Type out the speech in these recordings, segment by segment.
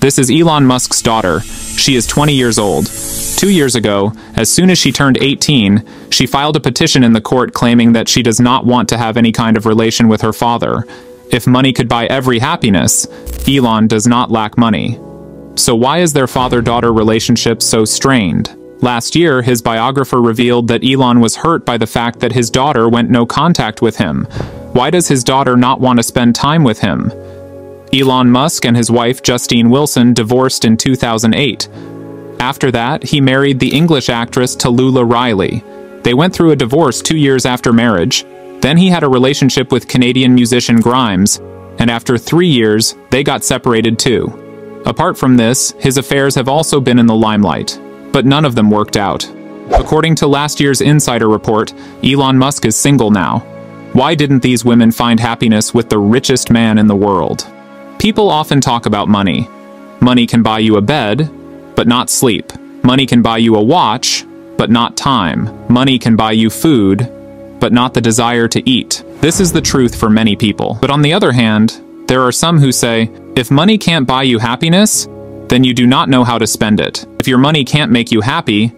This is Elon Musk's daughter. She is 20 years old. 2 years ago, as soon as she turned 18, she filed a petition in the court claiming that she does not want to have any kind of relation with her father. If money could buy every happiness, Elon does not lack money. So why is their father-daughter relationship so strained? Last year, his biographer revealed that Elon was hurt by the fact that his daughter went no contact with him. Why does his daughter not want to spend time with him? Elon Musk and his wife Justine Wilson divorced in 2008. After that, he married the English actress Tallulah Riley. They went through a divorce 2 years after marriage. Then he had a relationship with Canadian musician Grimes, and after 3 years, they got separated too. Apart from this, his affairs have also been in the limelight, but none of them worked out. According to last year's Insider report, Elon Musk is single now. Why didn't these women find happiness with the richest man in the world? People often talk about money. Money can buy you a bed, but not sleep. Money can buy you a watch, but not time. Money can buy you food, but not the desire to eat. This is the truth for many people. But on the other hand, there are some who say, if money can't buy you happiness, then you do not know how to spend it. If your money can't make you happy,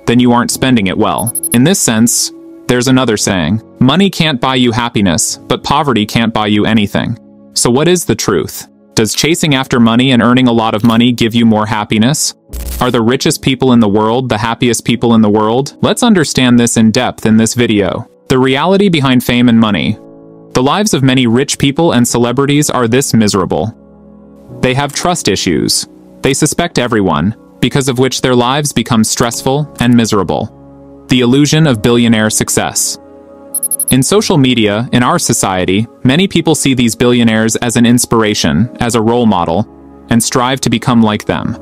then you aren't spending it well. In this sense, there's another saying, money can't buy you happiness, but poverty can't buy you anything. So what is the truth? Does chasing after money and earning a lot of money give you more happiness? Are the richest people in the world the happiest people in the world? Let's understand this in depth in this video. The reality behind fame and money. The lives of many rich people and celebrities are this miserable. They have trust issues. They suspect everyone, because of which their lives become stressful and miserable. The illusion of billionaire success. In social media, in our society, many people see these billionaires as an inspiration, as a role model, and strive to become like them.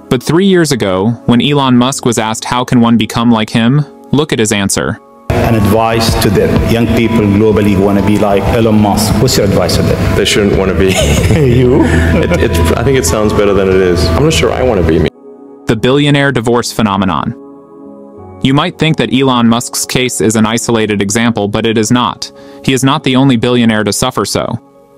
But 3 years ago, when Elon Musk was asked how can one become like him, look at his answer. An advice to the young people globally who want to be like Elon Musk. What's your advice to them? They shouldn't want to be. You? I think it sounds better than it is. I'm not sure I want to be me. The billionaire divorce phenomenon. You might think that Elon Musk's case is an isolated example, but it is not. He is not the only billionaire to suffer so.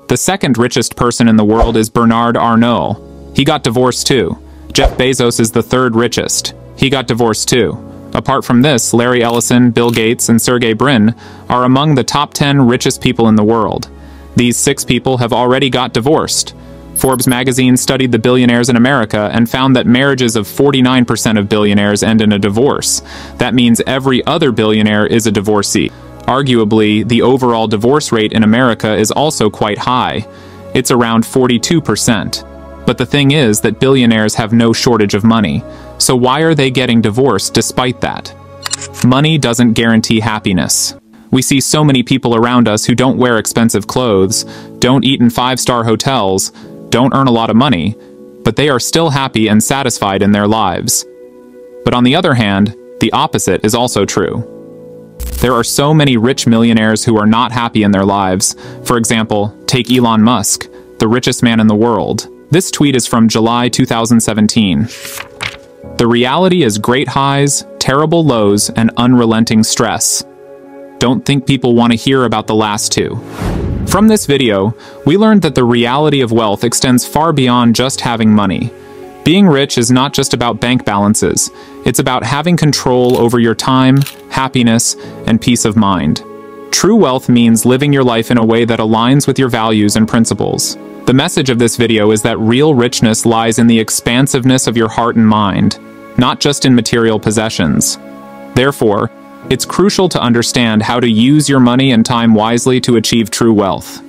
The second richest person in the world is Bernard Arnault. He got divorced too. Jeff Bezos is the third richest. He got divorced too. Apart from this, Larry Ellison, Bill Gates, and Sergey Brin are among the top 10 richest people in the world. These 6 people have already got divorced. Forbes magazine studied the billionaires in America and found that marriages of 49% of billionaires end in a divorce. That means every other billionaire is a divorcee. Arguably, the overall divorce rate in America is also quite high. It's around 42%. But the thing is that billionaires have no shortage of money. So why are they getting divorced despite that? Money doesn't guarantee happiness. We see so many people around us who don't wear expensive clothes, don't eat in 5-star hotels, don't earn a lot of money, but they are still happy and satisfied in their lives. But on the other hand, the opposite is also true. There are so many rich millionaires who are not happy in their lives. For example, take Elon Musk, the richest man in the world. This tweet is from July 2017. The reality is great highs, terrible lows, and unrelenting stress. Don't think people want to hear about the last two. From this video, we learned that the reality of wealth extends far beyond just having money. Being rich is not just about bank balances. It's about having control over your time, happiness, and peace of mind. True wealth means living your life in a way that aligns with your values and principles. The message of this video is that real richness lies in the expansiveness of your heart and mind, not just in material possessions. Therefore, it's crucial to understand how to use your money and time wisely to achieve true wealth.